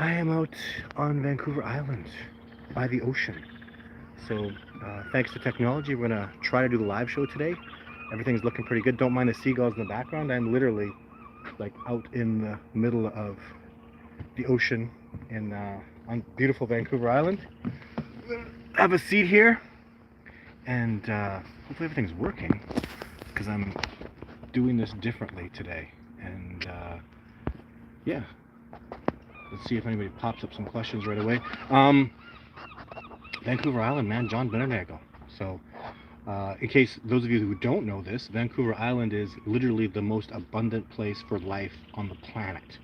I am out on Vancouver Island by the ocean. So, thanks to technology, we're gonna try to do the live show today. Everything's looking pretty good. Don't mind the seagulls in the background. I'm literally like out in the middle of the ocean in on beautiful Vancouver Island. Have a seat here, and hopefully everything's working because I'm doing this differently today. And yeah, let's see if anybody pops up some questions right away. Vancouver Island, man, John Benernagel. So, in case those of you who don't know this, Vancouver Island is literally the most abundant place for life on the planet.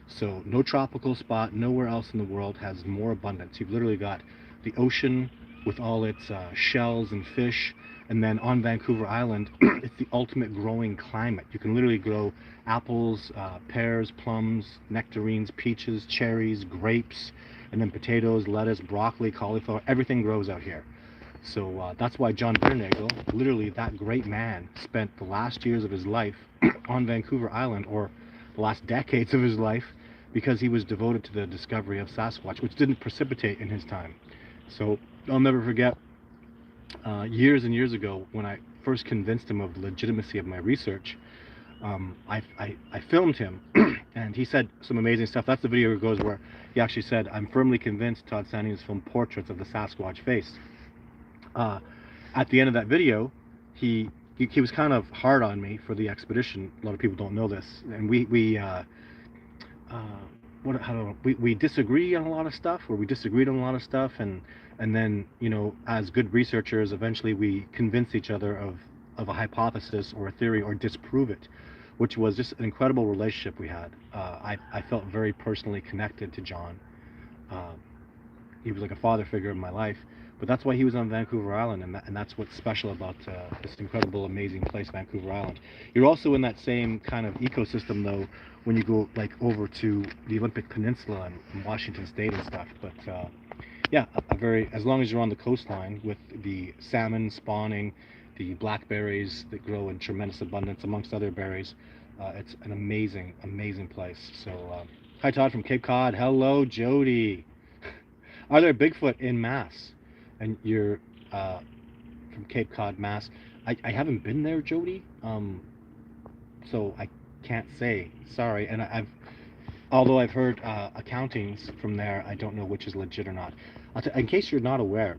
So, no tropical spot, nowhere else in the world has more abundance. You've literally got the ocean with all its shells and fish, and then on Vancouver Island, it's the ultimate growing climate. You can literally grow apples, pears, plums, nectarines, peaches, cherries, grapes, and then potatoes, lettuce, broccoli, cauliflower. Everything grows out here. So that's why John Bernagel, literally that great man, spent the last years of his life on Vancouver Island, or the last decades of his life, because he was devoted to the discovery of Sasquatch, which didn't precipitate in his time. So I'll never forget years and years ago when I first convinced him of the legitimacy of my research. I filmed him and he said some amazing stuff. That's the video that goes where he actually said, "I'm firmly convinced Todd Sanning has filmed portraits of the Sasquatch face." At the end of that video, he was kind of hard on me for the expedition. A lot of people don't know this, and we disagree on a lot of stuff, or we disagreed on a lot of stuff, and then, you know, as good researchers, eventually we convince each other of a hypothesis or a theory, or disprove it, which was just an incredible relationship we had. I felt very personally connected to John. He was like a father figure in my life, but that's why he was on Vancouver Island, and that's what's special about this incredible, amazing place, Vancouver Island. You're also in that same kind of ecosystem, though, when you go like over to the Olympic Peninsula and Washington State and stuff. But yeah, as long as you're on the coastline with the salmon spawning, the blackberries that grow in tremendous abundance amongst other berries, it's an amazing, amazing place. So, hi Todd from Cape Cod. Hello, Jody. Are there Bigfoot in Mass? And you're from Cape Cod, Mass. I haven't been there, Jody. So I can't say. Sorry. And although I've heard accountings from there, I don't know which is legit or not. In case you're not aware,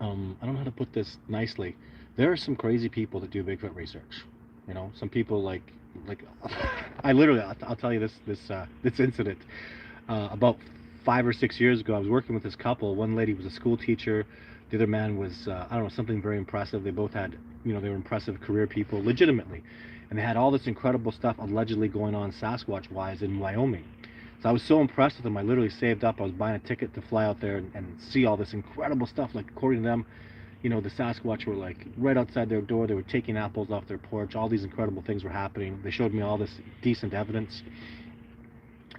I don't know how to put this nicely. There are some crazy people that do Bigfoot research. You know, some people like I'll tell you this incident. About 5 or 6 years ago, I was working with this couple. One lady was a school teacher. The other man was, I don't know, something very impressive. They both had, you know, they were impressive career people, legitimately. And they had all this incredible stuff allegedly going on Sasquatch-wise in Wyoming. So I was so impressed with them, I literally saved up. I was buying a ticket to fly out there and see all this incredible stuff. Like, according to them, you know, the Sasquatch were like right outside their door. They were taking apples off their porch. All these incredible things were happening. They showed me all this decent evidence.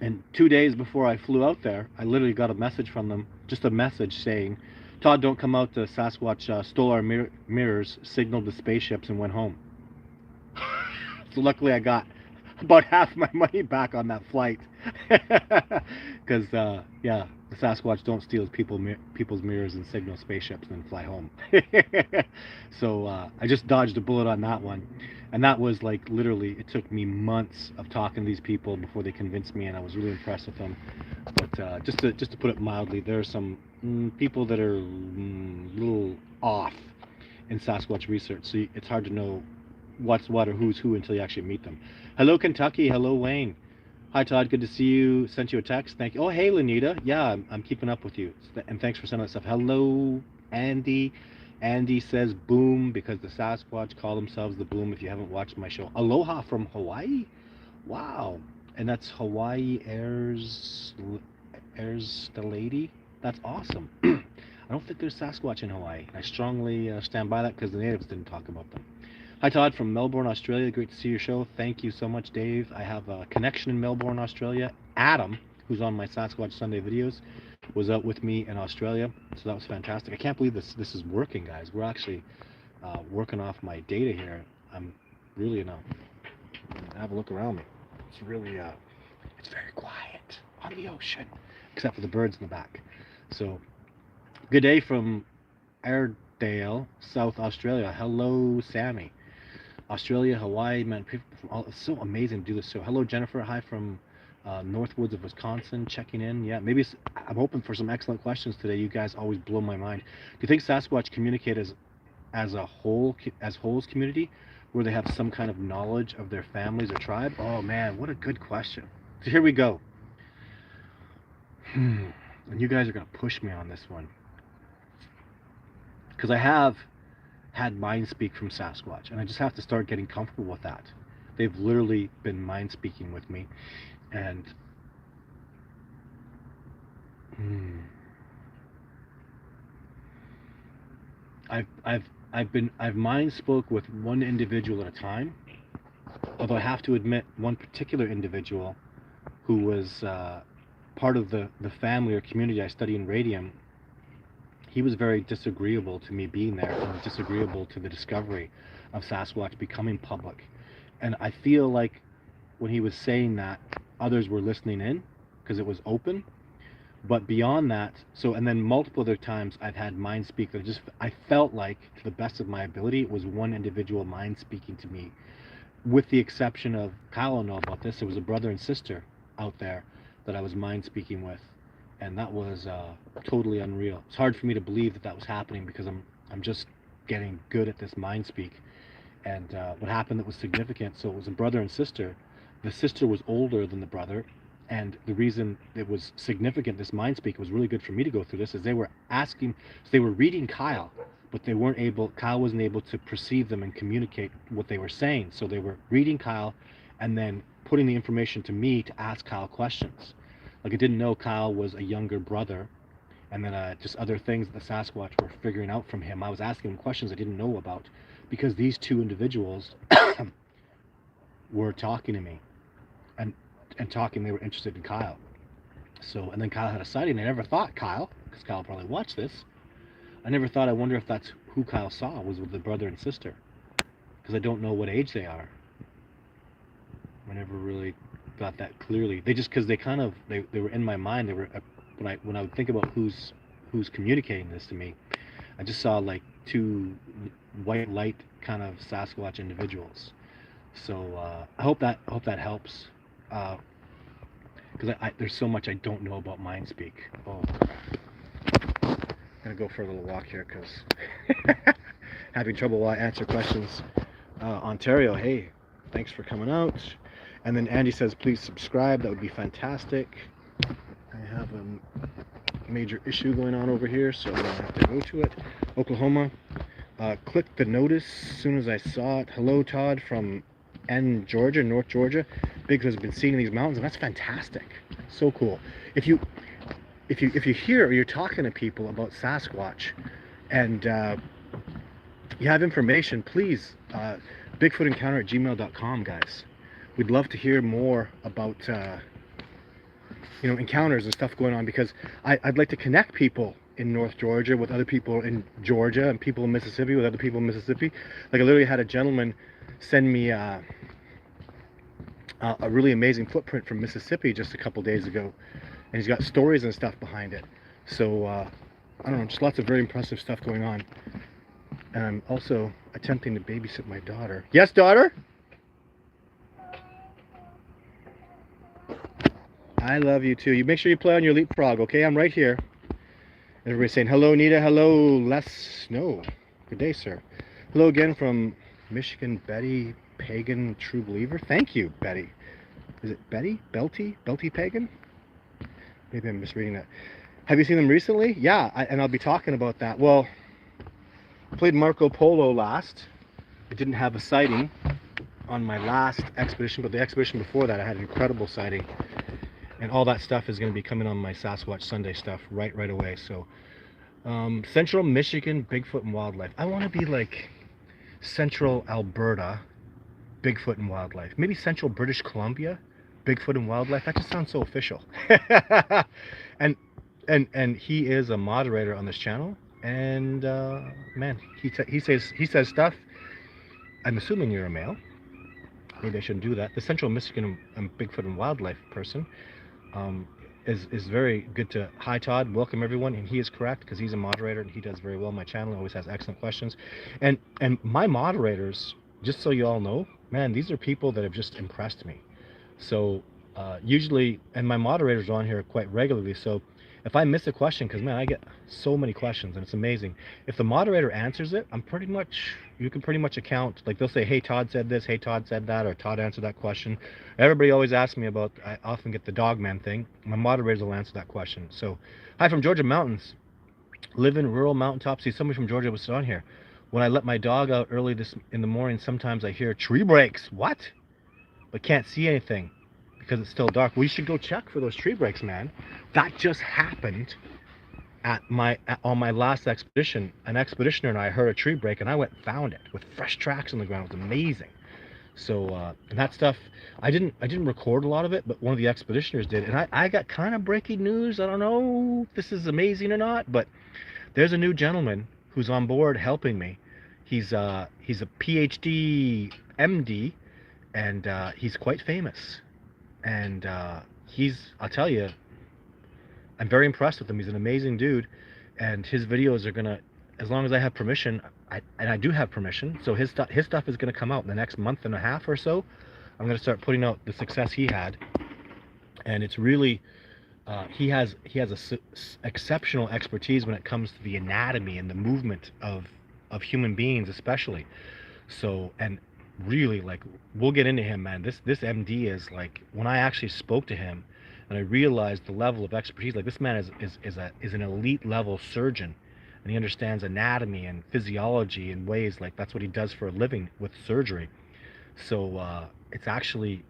And 2 days before I flew out there, I literally got a message from them, just a message saying, "Todd, don't come out. The Sasquatch stole our mirrors, signaled the spaceships, and went home." So luckily I got about half my money back on that flight. Because, yeah, the Sasquatch don't steal people's mirrors and signal spaceships and then fly home. So I just dodged a bullet on that one. And that was like literally, it took me months of talking to these people before they convinced me, and I was really impressed with them. But just to put it mildly, there are some people that are a little off in Sasquatch research. So it's hard to know what's what or who's who until you actually meet them. Hello, Kentucky. Hello, Wayne. Hi, Todd. Good to see you. Sent you a text. Thank you. Oh, hey, Lenita. Yeah, I'm keeping up with you. And thanks for sending that stuff. Hello, Andy. Andy says boom because the Sasquatch call themselves the boom. If you haven't watched my show. Aloha from Hawaii. Wow. And that's Hawaii Airs the lady. That's awesome. I don't think there's Sasquatch in Hawaii. I strongly stand by that because the natives didn't talk about them. Hi Todd from Melbourne, Australia. Great to see your show. Thank you so much, Dave. I have a connection in Melbourne, Australia. Adam, who's on my Sasquatch Sunday videos, was out with me in Australia, so that was fantastic. I can't believe this is working, guys. We're actually working off my data here. I'm really, you know, have a look around me. It's really, it's very quiet. on the ocean, except for the birds in the back. So, good day from Airedale, South Australia. Hello, Sammy. Australia, Hawaii, man, people from all, it's so amazing to do this. So, hello, Jennifer. Hi from Northwoods of Wisconsin, checking in. Yeah, maybe I'm hoping for some excellent questions today. You guys always blow my mind. Do you think Sasquatch communicate as a whole, as wholes community, where they have some kind of knowledge of their families or tribe? Oh man, what a good question. So here we go. And you guys are gonna push me on this one, because I have had mind speak from Sasquatch, and I just have to start getting comfortable with that. They've literally been mind speaking with me, and I've mind spoke with one individual at a time. Although I have to admit, one particular individual who was part of the family or community I study in radium, he was very disagreeable to me being there, and disagreeable to the discovery of Sasquatch becoming public. And I feel like when he was saying that, others were listening in because it was open. But beyond that, and then multiple other times I've had mind speak that I felt like, to the best of my ability, it was one individual mind speaking to me. With the exception of, Kyle will know about this, it was a brother and sister out there that I was mind speaking with, and that was totally unreal. It's hard for me to believe that was happening, because I'm just getting good at this mind speak. And what happened that was significant, so it was a brother and sister. The sister was older than the brother, and the reason it was significant, this mind speak, was really good for me to go through this, is they were reading Kyle, but Kyle wasn't able to perceive them and communicate what they were saying. So they were reading Kyle and then putting the information to me to ask Kyle questions. Like, I didn't know Kyle was a younger brother, and then just other things that the Sasquatch were figuring out from him. I was asking him questions I didn't know about, because these two individuals were talking to me and talking. They were interested in Kyle. So, and then Kyle had a sighting. I never thought Kyle, because Kyle probably watched this, I never thought, I wonder if that's who Kyle saw, was with the brother and sister, because I don't know what age they are. I never really got that clearly. They just, because they were in my mind. They were when I would think about who's communicating this to me, I just saw like two white light kind of Sasquatch individuals. So I hope that helps, because there's so much I don't know about mind speak. Oh, I'm gonna go for a little walk here, because having trouble while I answer questions. Ontario, hey, thanks for coming out. And then Andy says, please subscribe. That would be fantastic. I have a major issue going on over here, so I'm gonna have to go to it. Oklahoma, clicked the notice as soon as I saw it. Hello, Todd from Georgia, North Georgia. Bigfoot has been seen in these mountains, and that's fantastic. So cool. If you hear, or you're talking to people about Sasquatch, and you have information, please, bigfootencounter@gmail.com, guys. We'd love to hear more about encounters and stuff going on, because I'd like to connect people in North Georgia with other people in Georgia, and people in Mississippi with other people in Mississippi. Like, I literally had a gentleman send me a really amazing footprint from Mississippi just a couple days ago, and he's got stories and stuff behind it. So I don't know, just lots of very impressive stuff going on. And I'm also attempting to babysit my daughter. Yes, daughter? I love you too. You make sure you play on your leapfrog, okay? I'm right here. Everybody's saying hello, Nita. Hello, Les Snow. Good day, sir. Hello again from Michigan, Betty Pagan, True Believer. Thank you, Betty. Is it Betty? Belty Pagan? Maybe I'm misreading that. Have you seen them recently? Yeah, and I'll be talking about that. Well, I played Marco Polo last. I didn't have a sighting on my last expedition, but the expedition before that I had an incredible sighting. And all that stuff is going to be coming on my Sasquatch Sunday stuff right away. So, Central Michigan, Bigfoot and Wildlife. I want to be like Central Alberta, Bigfoot and Wildlife. Maybe Central British Columbia, Bigfoot and Wildlife. That just sounds so official. and he is a moderator on this channel. And man, he says stuff. I'm assuming you're a male. Maybe I shouldn't do that. The Central Michigan and Bigfoot and Wildlife person. is very good to. Hi Todd, welcome everyone, and he is correct because he's a moderator and he does very well. My channel always has excellent questions, and my moderators, just so you all know, man, these are people that have just impressed me. So usually, and my moderators are on here quite regularly. So if I miss a question, because man, I get so many questions and it's amazing. If the moderator answers it, you can pretty much account. Like they'll say, hey, Todd said this, hey, Todd said that, or Todd answered that question. Everybody always asks me about, I often get the dogman thing. My moderators will answer that question. So, hi from Georgia mountains. Live in rural mountaintop. See, somebody from Georgia was on here. When I let my dog out early this in the morning, sometimes I hear tree breaks. What? But can't see anything because it's still dark. We should go check for those tree breaks, man. That just happened on my last expedition. An expeditioner and I heard a tree break, and I went and found it with fresh tracks on the ground. It was amazing. So and that stuff, I didn't record a lot of it, but one of the expeditioners did, and I got kind of breaking news. I don't know if this is amazing or not, but there's a new gentleman who's on board helping me. He's a PhD MD, and he's quite famous. And I'll tell you, I'm very impressed with him. He's an amazing dude, and his videos are gonna, as long as I have permission, and I do have permission, so his stuff is gonna come out in the next month and a half or so. I'm gonna start putting out the success he had, and it's really, he has exceptional expertise when it comes to the anatomy and the movement of human beings, especially. So, and really, like, we'll get into him, man. This MD is like, when I actually spoke to him and I realized the level of expertise, like, this man is an elite level surgeon, and he understands anatomy and physiology in ways, like, that's what he does for a living with surgery. So it's actually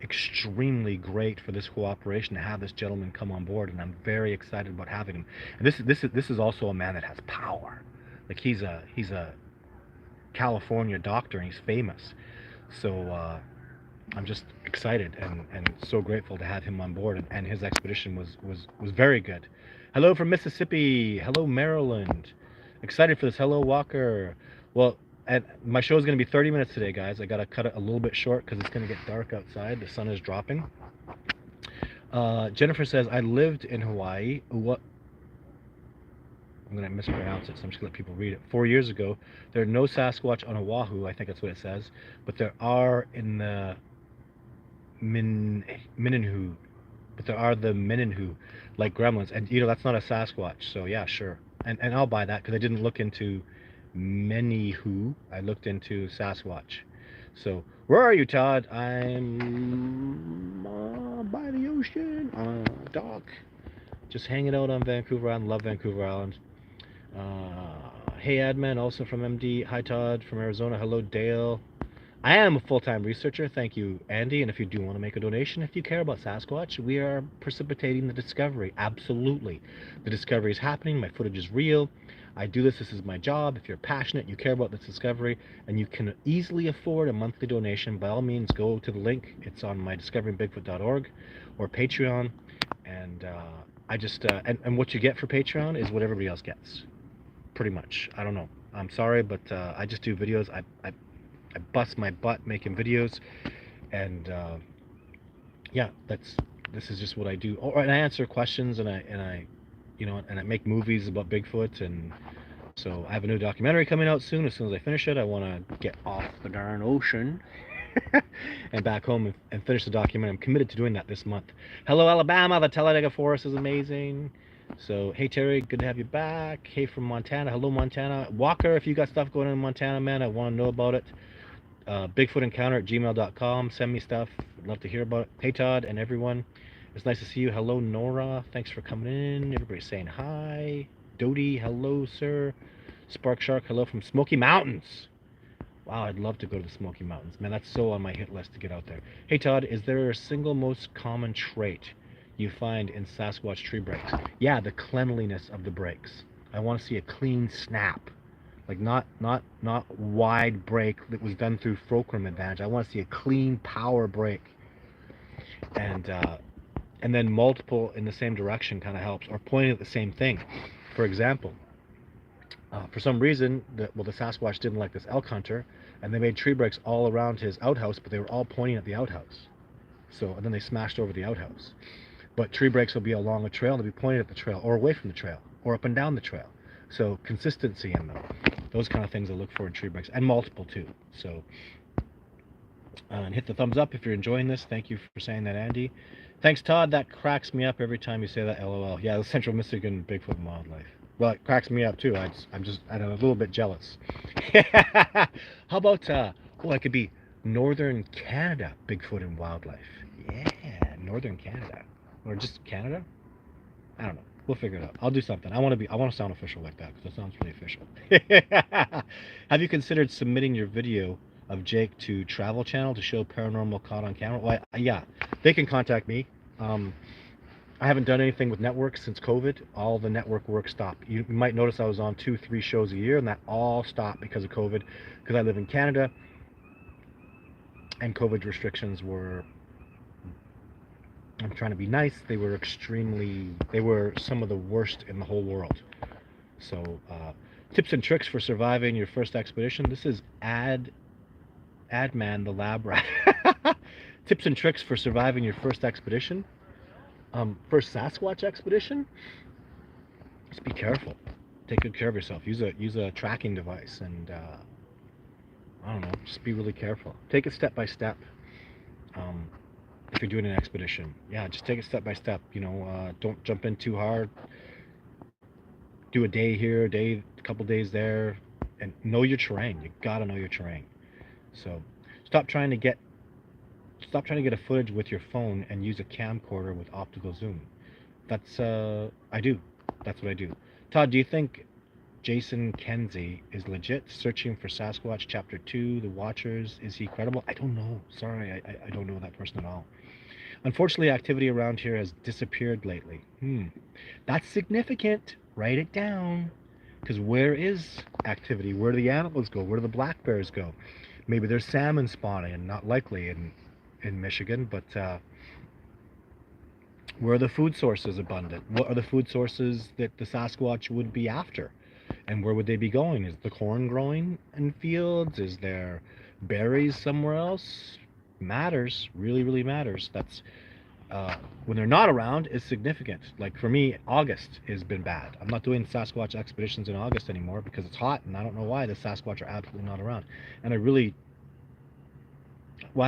extremely great for this cooperation to have this gentleman come on board, and I'm very excited about having him. And this is also a man that has power. Like, he's a California doctor, and he's famous. So I'm just excited and so grateful to have him on board, and his expedition was very good. Hello from Mississippi. Hello Maryland. Excited for this. Hello Walker. Well, my show is going to be 30 minutes today, guys. I got to cut it a little bit short because it's going to get dark outside. The sun is dropping. Jennifer says, I lived in Hawaii. What? I'm going to mispronounce it, so I'm just going to let people read it. 4 years ago, there are no Sasquatch on Oahu. I think that's what it says. But there are in the Minenhu. But there are the Minenhu, like gremlins. And, you know, that's not a Sasquatch. So, yeah, sure. And I'll buy that because I didn't look into Menihu. I looked into Sasquatch. So, where are you, Todd? I'm by the ocean on a dock. Just hanging out on Vancouver Island. Love Vancouver Island. Hey, Admin, also from MD. Hi, Todd, from Arizona. Hello, Dale. I am a full-time researcher. Thank you, Andy. And if you do want to make a donation, if you care about Sasquatch, we are precipitating the discovery. Absolutely. The discovery is happening. My footage is real. I do this. This is my job. If you're passionate, you care about this discovery, and you can easily afford a monthly donation, by all means, go to the link. It's on my discoveringbigfoot.org or Patreon. And I just, and what you get for Patreon is what everybody else gets. Pretty much. I don't know. I'm sorry, but I just do videos. I bust my butt making videos, and yeah, this is just what I do. Oh, and I answer questions, and I you know, and I make movies about Bigfoot, and so I have a new documentary coming out soon. As soon as I finish it, I want to get off the darn ocean and back home and finish the documentary. I'm committed to doing that this month. Hello, Alabama. The Talladega Forest is amazing. So, hey, Terry, good to have you back. Hey, from Montana. Hello, Montana. Walker, if you got stuff going on in Montana, man, I want to know about it. BigfootEncounter@gmail.com. Send me stuff. I'd love to hear about it. Hey, Todd and everyone. It's nice to see you. Hello, Nora. Thanks for coming in. Everybody's saying hi. Dodie, hello, sir. Spark Shark, hello from Smoky Mountains. Wow, I'd love to go to the Smoky Mountains. Man, that's so on my hit list to get out there. Hey, Todd, is there a single most common trait you find in Sasquatch tree breaks? Yeah, the cleanliness of the breaks. I want to see a clean snap. Like, not wide break that was done through fulcrum advantage. I want to see a clean power break. And then multiple in the same direction kind of helps, or pointing at the same thing. For example, for some reason, the Sasquatch didn't like this elk hunter, and they made tree breaks all around his outhouse, but they were all pointing at the outhouse. So, and then they smashed over the outhouse. But tree breaks will be along a trail, and they'll be pointed at the trail, or away from the trail, or up and down the trail. So consistency in them. Those kind of things I look for in tree breaks, and multiple too. So, and hit the thumbs up if you're enjoying this. Thank you for saying that, Andy. Thanks, Todd. That cracks me up every time you say that. LOL. Yeah, the Central Michigan Bigfoot and wildlife. Well, it cracks me up too. I'm a little bit jealous. How about oh, I could be Northern Canada Bigfoot and wildlife. Yeah, Northern Canada, or just Canada. I don't know. We'll figure it out. I'll do something. I want to sound official like that because it sounds really official. Have you considered submitting your video of Jake to Travel Channel to show paranormal caught on camera? Well, yeah, they can contact me. I haven't done anything with networks since COVID. All the network work stopped. You might notice I was on 2-3 shows a year, and that all stopped because of COVID. Because I live in Canada, and COVID restrictions were, I'm trying to be nice, they were some of the worst in the whole world. So tips and tricks for surviving your first expedition. This is Adman the lab rat. Tips and tricks for surviving your first expedition. First Sasquatch expedition, just be careful. Take good care of yourself. Use a tracking device, and I don't know, just be really careful. Take it step by step. If you're doing an expedition, yeah, just take it step by step. Don't jump in too hard. Do a day here, a couple days there, and know your terrain. You gotta know your terrain. So stop trying to get a footage with your phone and use a camcorder with optical zoom. That's I do. That's what I do. Todd, do you think Jason Kenzie is legit? Searching for Sasquatch Chapter 2, The Watchers. Is he credible? I don't know. Sorry, I don't know that person at all. Unfortunately, activity around here has disappeared lately. That's significant. Write it down. Because where is activity? Where do the animals go? Where do the black bears go? Maybe there's salmon spawning, and not likely in Michigan, but where are the food sources abundant? What are the food sources that the Sasquatch would be after? And where would they be going? Is the corn growing in fields? Is there berries somewhere else? Matters, really, really matters. That's when they're not around is significant. Like for me, August has been bad. I'm not doing Sasquatch expeditions in August anymore because it's hot, and I don't know why the Sasquatch are absolutely not around. And I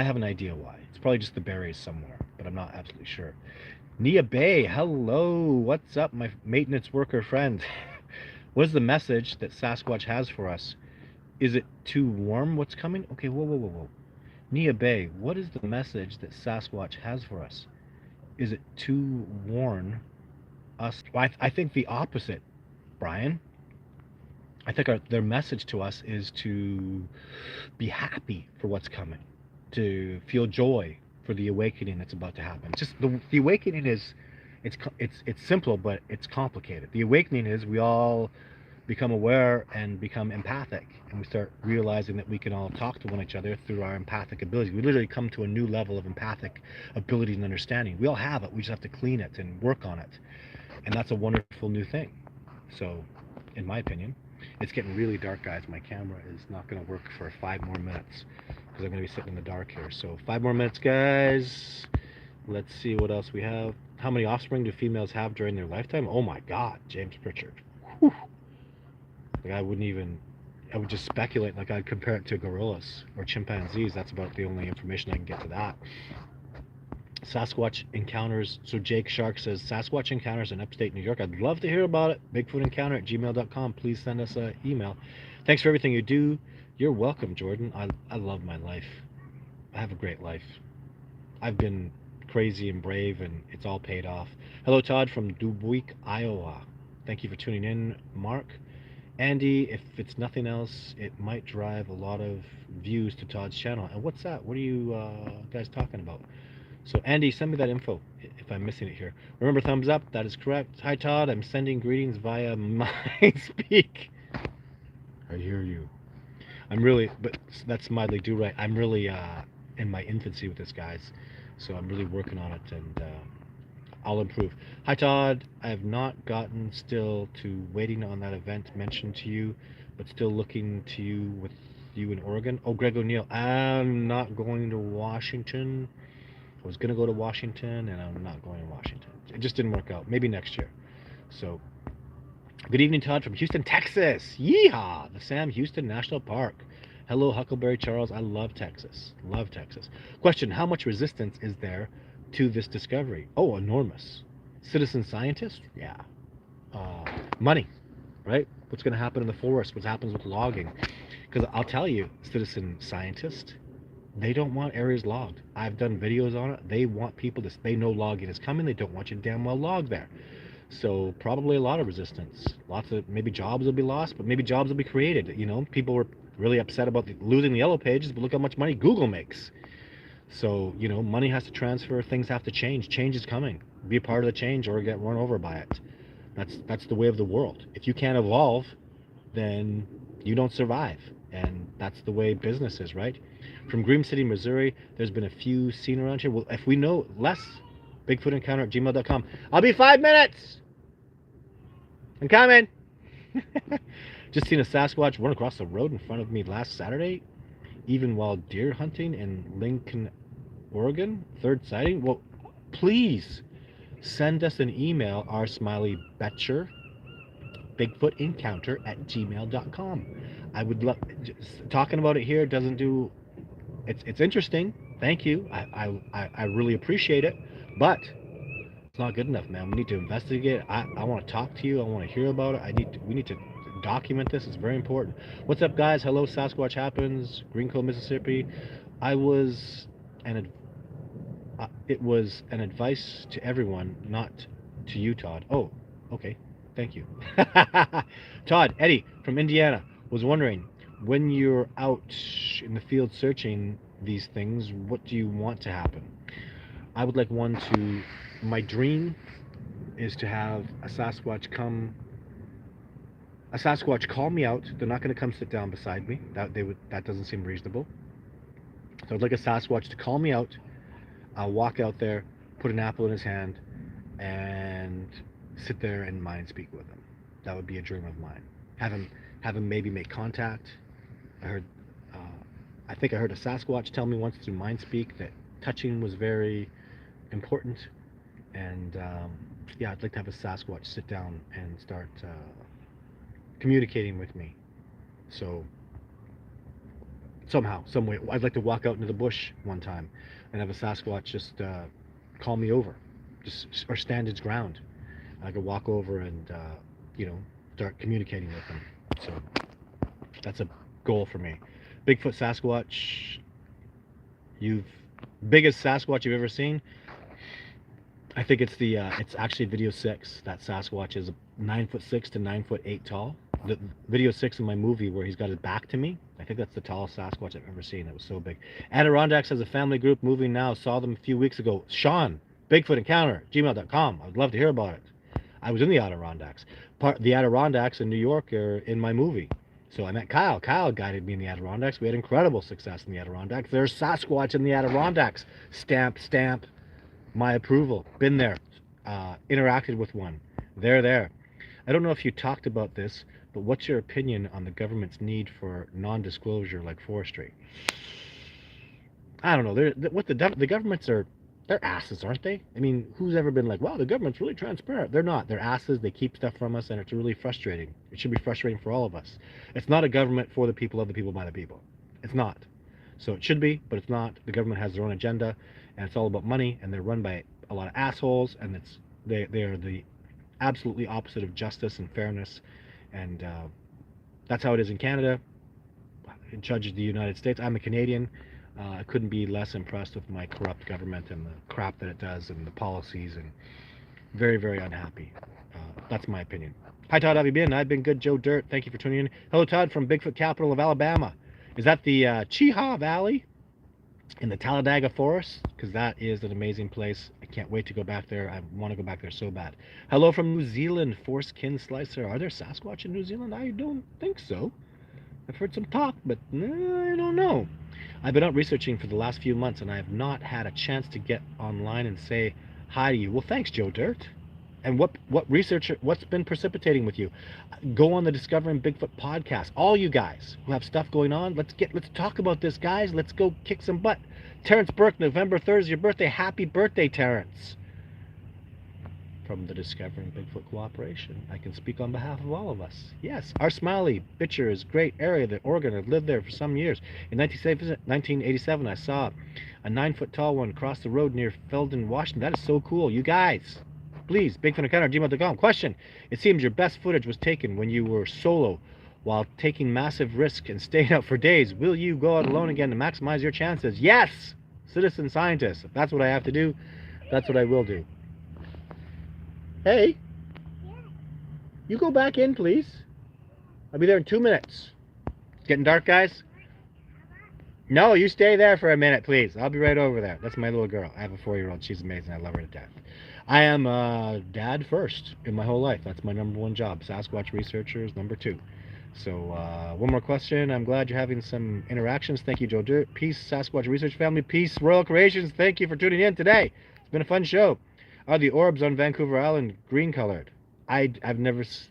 have an idea why. It's probably just the berries somewhere, but I'm not absolutely sure. Nia Bay, hello. What's up, my maintenance worker friend? What is the message that Sasquatch has for us? Is it too warm what's coming? Okay, whoa. Nia Bay, what is the message that Sasquatch has for us? Is it to warn us? Well, I think the opposite, Brian. I think their message to us is to be happy for what's coming, to feel joy for the awakening that's about to happen. Just the awakening is, it's simple, but it's complicated. The awakening is we all become aware and become empathic, and we start realizing that we can all talk to one another through our empathic abilities. We literally come to a new level of empathic ability and understanding. We all have it. We just have to clean it and work on it, and that's a wonderful new thing. So, in my opinion, it's getting really dark, guys. My camera is not going to work for 5 more minutes because I'm going to be sitting in the dark here. So 5 more minutes, guys. Let's see what else we have. How many offspring do females have during their lifetime? Oh my God, James Pritchard. Whew. Like I would just speculate. Like I'd compare it to gorillas or chimpanzees. That's about the only information I can get to that. Sasquatch encounters. So Jake Shark says Sasquatch encounters in upstate New York. I'd love to hear about it. BigfootEncounter@gmail.com. Please send us an email. Thanks for everything you do. You're welcome, Jordan. I love my life. I have a great life. I've been crazy and brave, and it's all paid off. Hello, Todd from Dubuque, Iowa. Thank you for tuning in, Mark. Andy, if it's nothing else, it might drive a lot of views to Todd's channel. And what's that? What are you guys talking about? So Andy, send me that info if I'm missing it here. Remember, thumbs up. That is correct. Hi, Todd. I'm sending greetings via MySpeak. I hear you. But that's mildly do right. I'm really in my infancy with this, guys. So I'm really working on it, and I'll improve. Hi, Todd. I have not gotten still to waiting on that event mentioned to you, but still looking to you with you in Oregon. Oh, Greg O'Neill. I'm not going to Washington. I was going to go to Washington, and I'm not going to Washington. it just didn't work out. Maybe next year. So, good evening, Todd from Houston, Texas. Yeehaw! The Sam Houston National Park. Hello, Huckleberry Charles. I love Texas. Love Texas. Question: how much resistance is there to this discovery? Oh, enormous. Citizen scientist? Yeah. Money, right? What's going to happen in the forest? What happens with logging? Because I'll tell you, citizen scientist, they don't want areas logged. I've done videos on it. They want people to, they know logging is coming. They don't want you to damn well log there. So probably a lot of resistance. Lots of, maybe jobs will be lost, but maybe jobs will be created. You know, people were really upset about losing the yellow pages, but look how much money Google makes. So, you know, money has to transfer, things have to change. Change is coming. Be a part of the change or get run over by it. That's the way of the world. If you can't evolve, then you don't survive. And that's the way business is, right? From Green City, Missouri, there's been a few seen around here. Well, if we know less, bigfootencounter@gmail.com. I'll be 5 minutes. I'm coming. Just seen a Sasquatch run across the road in front of me last Saturday, even while deer hunting in Lincoln, Oregon. Third sighting. Well, please send us an email, rsmileybetcher, bigfootencounter@gmail.com. I would love, talking about it here doesn't do, it's interesting. Thank you. I really appreciate it, but it's not good enough, man. We need to investigate. I want to talk to you. I want to hear about it. We need to document this. It's very important. What's up, guys? Hello, Sasquatch Happens, Green Cove, Mississippi. It was an advice to everyone, not to you, Todd. Oh, okay. Thank you. Todd, Eddie from Indiana was wondering, when you're out in the field searching these things, what do you want to happen? I would like my dream is to have a Sasquatch call me out. They're not going to come sit down beside me. That doesn't seem reasonable. So I'd like a Sasquatch to call me out. I'll walk out there, put an apple in his hand, and sit there and mind speak with him. That would be a dream of mine. Have him maybe make contact. I think I heard a Sasquatch tell me once through mind speak that touching was very important. And yeah, I'd like to have a Sasquatch sit down and start communicating with me. So somehow, some way, I'd like to walk out into the bush one time and have a Sasquatch just call me over, or stand its ground. I could walk over and start communicating with him. So that's a goal for me. Bigfoot Sasquatch, biggest Sasquatch you've ever seen. I think it's it's actually video 6. That Sasquatch is 9'6" to 9'8" tall. The video 6 in my movie where he's got his back to me, I think that's the tallest Sasquatch I've ever seen. It was so big. Adirondacks has a family group moving now. Saw them a few weeks ago. Sean, Bigfoot Encounter, gmail.com. I would love to hear about it. I was in the Adirondacks. The Adirondacks in New York are in my movie. So I met Kyle. Kyle guided me in the Adirondacks. We had incredible success in the Adirondacks. There's Sasquatch in the Adirondacks. Stamp, my approval. Been there. Interacted with one. They're there. I don't know if you talked about this, but what's your opinion on the government's need for non-disclosure like forestry? I don't know. The governments are, they're asses, aren't they? I mean, who's ever been like, wow, the government's really transparent? They're not. They're asses. They keep stuff from us, and it's really frustrating. It should be frustrating for all of us. It's not a government for the people, of the people, by the people. It's not. So it should be, but it's not. The government has their own agenda, and it's all about money, and they're run by a lot of assholes, and they are the absolutely opposite of justice and fairness. And that's how it is in Canada. In charge of the United States. I'm a Canadian. I couldn't be less impressed with my corrupt government and the crap that it does and the policies, and very, very unhappy. That's my opinion. Hi, Todd. How have you been? I've been good. Joe Dirt. Thank you for tuning in. Hello, Todd from Bigfoot capital of Alabama. Is that the Cheehaw Valley in the Talladega Forest? Because that is an amazing place. I can't wait to go back there. I want to go back there so bad. Hello from New Zealand, Foreskin Slicer. Are there Sasquatch in New Zealand? I don't think so. I've heard some talk, but I don't know. I've been out researching for the last few months, and I have not had a chance to get online and say hi to you. Well, thanks, Joe Dirt. And what's been precipitating with you? Go on the Discovering Bigfoot podcast. All you guys who have stuff going on, let's talk about this, guys. Let's go kick some butt. Terrence Burke, November 3rd is your birthday. Happy birthday, Terrence. from the Discovering Bigfoot Cooperation. I can speak on behalf of all of us. Yes, our Smiley, Bitcher is a great area that Oregon. I've lived there for some years. In 1987, I saw a 9-foot tall one cross the road near Felden, Washington. That is so cool. You guys, please, bigfootencounter@gmail.com. Question: it seems your best footage was taken when you were solo while taking massive risk and staying out for days. Will you go out alone again to maximize your chances? Yes, citizen scientist. If that's what I have to do, that's what I will do. Hey, you go back in, please. I'll be there in 2 minutes. It's getting dark, guys. No, you stay there for a minute, please. I'll be right over there. That's my little girl. I have a 4-year-old. She's amazing. I love her to death. I am dad first in my whole life. That's my #1 job. Sasquatch researcher is #2. So one more question. I'm glad you're having some interactions. Thank you, Joe Dirt. Peace, Sasquatch Research Family. Peace, Royal Creations. Thank you for tuning in today. It's been a fun show. Are the orbs on Vancouver Island green colored? I've never seen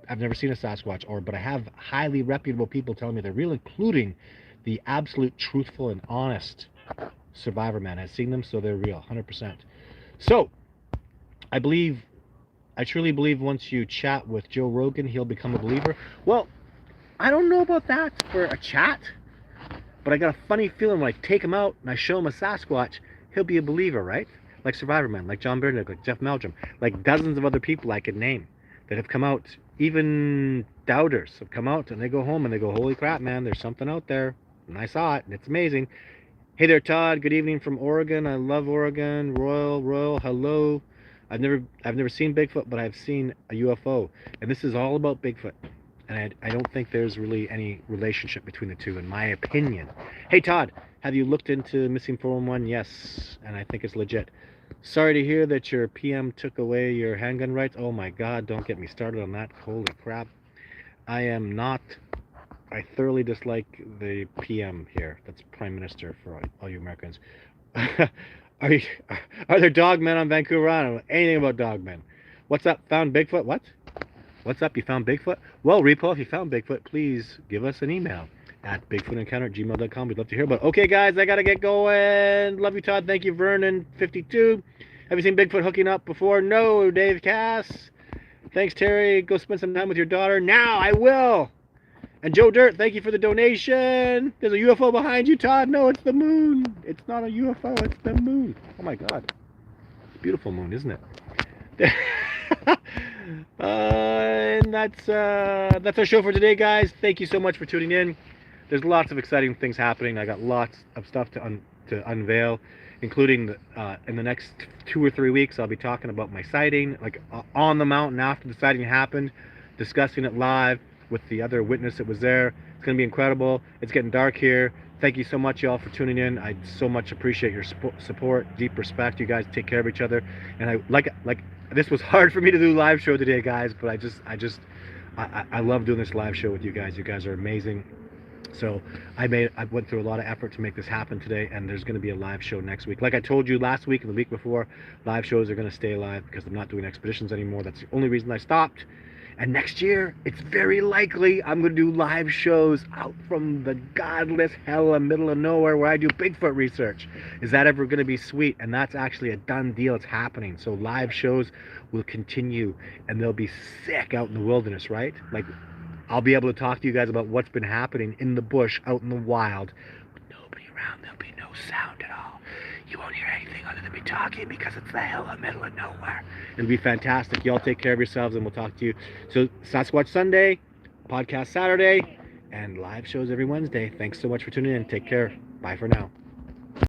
a Sasquatch orb, but I have highly reputable people telling me they're real, including the absolute truthful and honest Survivor Man has seen them, so they're real, 100%. So I truly believe once you chat with Joe Rogan, he'll become a believer. Well, I don't know about that for a chat, but I got a funny feeling when I take him out and I show him a Sasquatch, he'll be a believer, right? Like Survivor Man, like John Bernard, like Jeff Meldrum, like dozens of other people I could name that have come out. Even doubters have come out and they go home and they go, holy crap, man, there's something out there. And I saw it and it's amazing. Hey there, Todd. Good evening from Oregon. I love Oregon. Royal, hello. I've never seen Bigfoot, but I've seen a UFO. And this is all about Bigfoot. And I don't think there's really any relationship between the two, in my opinion. Hey, Todd, have you looked into Missing 411? Yes, and I think it's legit. Sorry to hear that your PM took away your handgun rights. Oh my God, don't get me started on that. Holy crap. I thoroughly dislike the PM here. That's Prime Minister for all you Americans. Are there dogmen on Vancouver Island? I don't know anything about dogmen. What's up? Found Bigfoot? What? What's up? You found Bigfoot? Well, Repo, if you found Bigfoot, please give us an email at bigfootencounter@gmail.com. We'd love to hear about it. Okay, guys, I gotta get going. Love you, Todd. Thank you, Vernon52. Have you seen Bigfoot hooking up before? No, Dave Cass. Thanks, Terry. Go spend some time with your daughter. Now, I will. And Joe Dirt, thank you for the donation. There's a UFO behind you, Todd. No, it's the moon. It's not a UFO. It's the moon. Oh, my God. Beautiful moon, isn't it? And that's our show for today, guys. Thank you so much for tuning in. There's lots of exciting things happening. I got lots of stuff to unveil, including in the next 2 or 3 weeks. I'll be talking about my sighting, like on the mountain after the sighting happened, discussing it live with the other witness that was there. It's going to be incredible. It's getting dark here. Thank you so much, y'all, for tuning in. I so much appreciate your support. Deep respect. You guys take care of each other. And I like this was hard for me to do live show today, guys, but I love doing this live show with you guys. You guys are amazing. So I went through a lot of effort to make this happen today, and there's going to be a live show next week. Like I told you last week and the week before, live shows are going to stay live because I'm not doing expeditions anymore. That's the only reason I stopped. And next year, it's very likely I'm going to do live shows out from the godless hell in the middle of nowhere where I do Bigfoot research. Is that ever going to be sweet? And that's actually a done deal. It's happening. So live shows will continue, and they'll be sick out in the wilderness, right? Like, I'll be able to talk to you guys about what's been happening in the bush, out in the wild, with nobody around. There'll be no sound at all. You won't hear anything other than me talking because it's the hell in the middle of nowhere. It'll be fantastic. Y'all take care of yourselves, and we'll talk to you. So Sasquatch Sunday, podcast Saturday, and live shows every Wednesday. Thanks so much for tuning in. Take care. Bye for now.